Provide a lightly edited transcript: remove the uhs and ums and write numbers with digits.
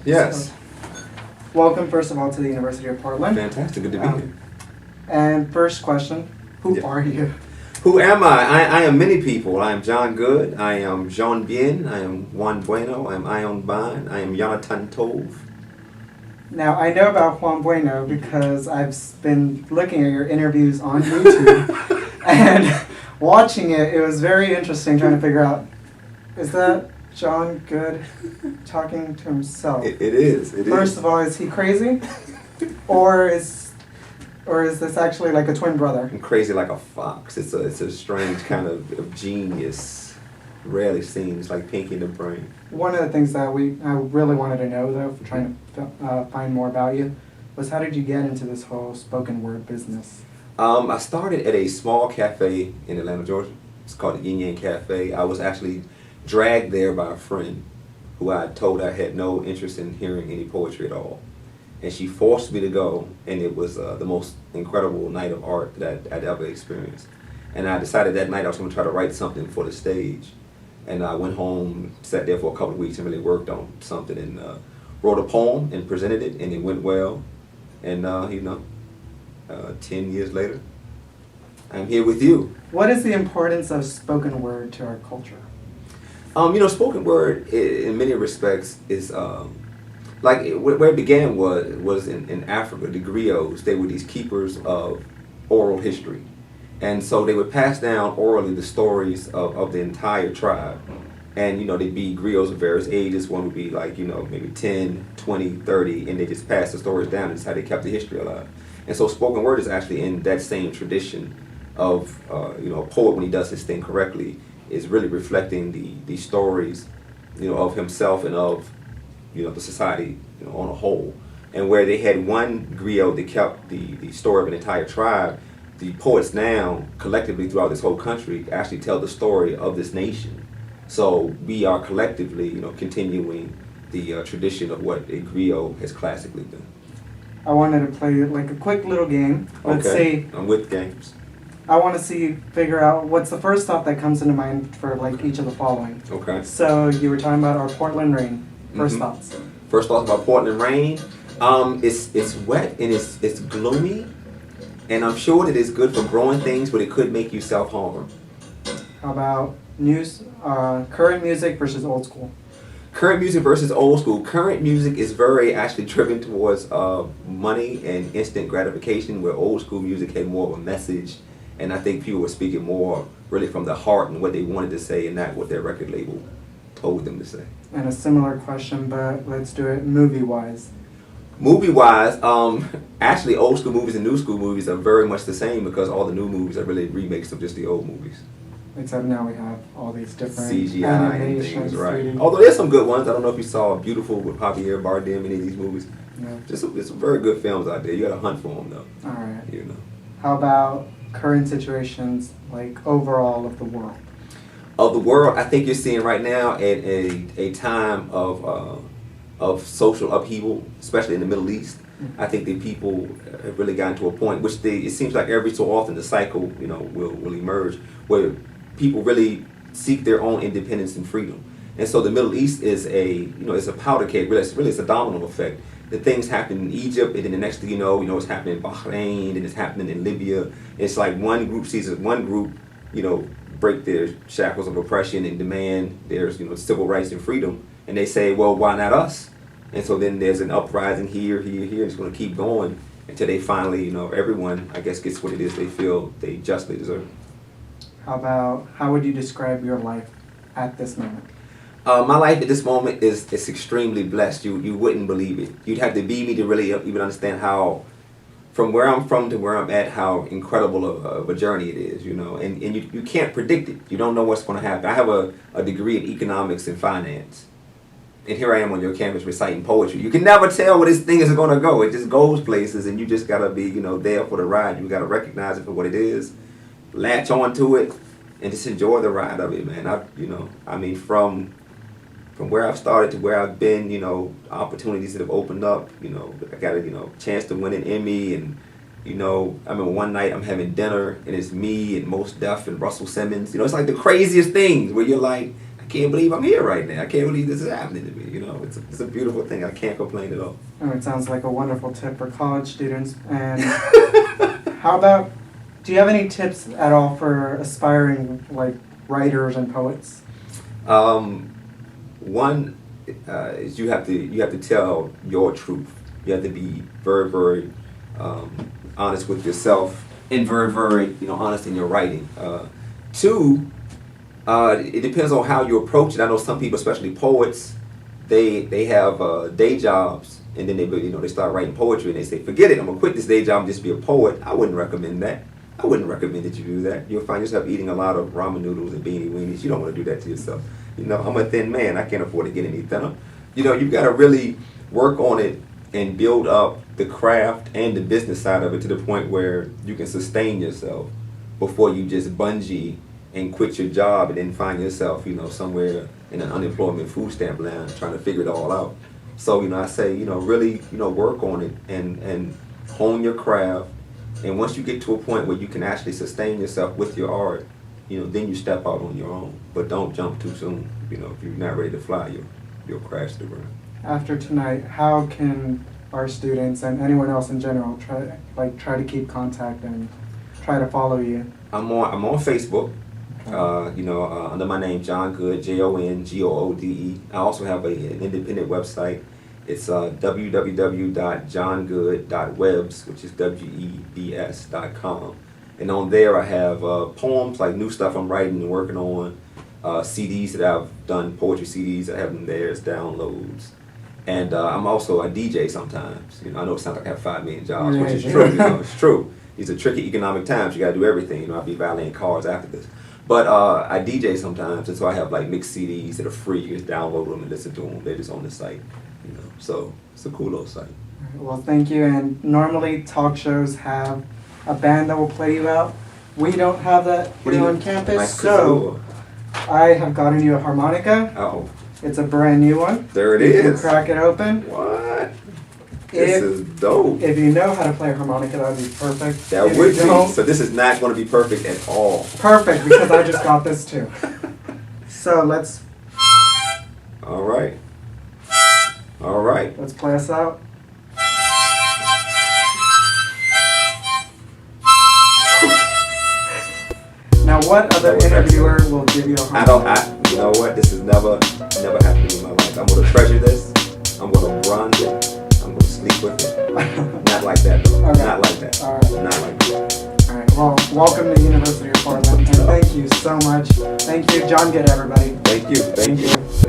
Yes. So, welcome, first of all, to the University of Portland. Fantastic. Good to be here. And first question, who Yeah. are you? Who am I? I am many people. I am John Goode. I am Jean Bien. I am Juan Bueno. I am Ion Ban. I am Jonathan Tove. Now, I know about Juan Bueno because I've been looking at your interviews on YouTube and watching it. It was very interesting trying to figure out, is that John Goode talking to himself? It is. It First is. of all, is he crazy? or is this actually like a twin brother? I'm crazy like a fox. It's a strange kind of genius. Rarely seen. It's like Pinky in the Brain. One of the things that I really wanted to know, though, for trying to find more about you, was how did you get into this whole spoken word business? I started at a small cafe in Atlanta, Georgia. It's called the Yin Yang Cafe. I was actually dragged there by a friend who I told I had no interest in hearing any poetry at all. And she forced me to go, and it was the most incredible night of art that I'd ever experienced. And I decided that night I was going to try to write something for the stage. And I went home, sat there for a couple of weeks and really worked on something and wrote a poem and presented it, and it went well. And 10 years later, I'm here with you. What is the importance of spoken word to our culture? Spoken word in many respects is where it began was in Africa. The griots, they were these keepers of oral history. And so they would pass down orally the stories of the entire tribe. And, they'd be griots of various ages. One would be like, maybe 10, 20, 30, and they just passed the stories down. That's how they kept the history alive. And so spoken word is actually in that same tradition of, a poet, when he does his thing correctly, is really reflecting the stories, of himself and of, the society, on a whole. And where they had one griot that kept the story of an entire tribe, the poets now, collectively throughout this whole country, actually tell the story of this nation. So we are collectively, continuing the tradition of what a griot has classically done. I wanted to play like a quick little game. Let's Okay. see. I'm with games. I want to figure out what's the first thought that comes into mind for like each of the following. Okay. So you were talking about our Portland rain. First thoughts. First thoughts about Portland rain. It's wet and it's gloomy. And I'm sure that it's good for growing things, but it could make you self-harm. How about current music versus old school? Current music versus old school. Current music is very actually driven towards money and instant gratification, where old school music had more of a message. And I think people were speaking more really from the heart and what they wanted to say and not what their record label told them to say. And a similar question, but let's do it movie-wise. Movie-wise, actually old school movies and new school movies are very much the same, because all the new movies are really remakes of just the old movies. Except now we have all these different CGI and animations, things, right? 3D. Although there's some good ones. I don't know if you saw Beautiful with Javier Bardem, any of these movies. No. There's some very good films out there. You got to hunt for them though. All right. How How about current situations, like overall of the world? Of the world, I think you're seeing right now at a time of social upheaval, especially in the Middle East. I think that people have really gotten to a point, which it seems like every so often the cycle, will emerge, where people really seek their own independence and freedom. And so the Middle East is it's a powder keg. Really, it's a domino effect. The things happen in Egypt, and then the next thing it's happening in Bahrain, and it's happening in Libya. It's like one group sees one group, break their shackles of oppression and demand their, civil rights and freedom, and they say, well, why not us? And so then there's an uprising here, and it's going to keep going until they finally, everyone, I guess, gets what it is they feel they justly deserve. How would you describe your life at this moment? My life at this moment is extremely blessed. You wouldn't believe it. You'd have to be me to really even understand how, from where I'm from to where I'm at, how incredible of a journey it is, and you can't predict it. You don't know what's going to happen. I have a degree in economics and finance. And here I am on your campus reciting poetry. You can never tell where this thing is going to go. It just goes places, and you just got to be, there for the ride. You got to recognize it for what it is, latch on to it, and just enjoy the ride of it, man. From where I've started to where I've been, opportunities that have opened up, I got a chance to win an Emmy, and, I remember one night I'm having dinner, and it's me and Mos Def and Russell Simmons. It's like the craziest things where you're like, can't believe I'm here right now. I can't believe this is happening to me. You know, it's a beautiful thing. I can't complain at all. Oh, it sounds like a wonderful tip for college students. And how about, do you have any tips at all for aspiring like writers and poets? One is you have to tell your truth. You have to be very, very honest with yourself and very, very honest in your writing. Two, it depends on how you approach it. I know some people, especially poets, they have day jobs, and then they start writing poetry, and they say, forget it, I'm gonna quit this day job and just be a poet. I wouldn't recommend that. I wouldn't recommend that you do that. You'll find yourself eating a lot of ramen noodles and beanie weenies. You don't want to do that to yourself. I'm a thin man. I can't afford to get any thinner. You've got to really work on it and build up the craft and the business side of it to the point where you can sustain yourself before you just bungee and quit your job and then find yourself, somewhere in an unemployment food stamp land trying to figure it all out. So, I say, really, work on it and hone your craft. And once you get to a point where you can actually sustain yourself with your art, then you step out on your own. But don't jump too soon. If you're not ready to fly, you'll crash the ground. After tonight, how can our students and anyone else in general try to keep contact and try to follow you? I'm on Facebook. Under my name, John Goode, JONGOODE. I also have an independent website. It's www.johngoode.webs, which is webs.com. And on there I have poems, like new stuff I'm writing and working on, CDs that I've done, poetry CDs, I have them there as downloads. And I'm also a DJ sometimes. I know it sounds like I have 5 million jobs, which is true. It's true. These are tricky economic times. You got to do everything. I'll be valeting cars after this. But I DJ sometimes, and so I have like mixed CDs that are free. You just download them and listen to them. They're just on the site. So it's a cool little site. Well, thank you. And normally talk shows have a band that will play you out. We don't have that here on campus, so I have gotten you a harmonica. Oh. It's a brand new one. There it is. You can is. crack it open. What? This is dope. If you know how to play a harmonica, that would be perfect. That would be. So this is not going to be perfect at all. Perfect, because I just got this too. So let's. All right. All right. Let's play us out. Now, what other interviewer will give you a harmonica? You know what? This has never happened in my life. I'm going to treasure this. I'm going to bronze it. I'm going to sleep with it. Not like that, though. Okay. Not like that. All right. Not like that. All right. Well, welcome to University of Portland, and thank you so much. Thank you, John Goode, everybody. Thank you. Thank you.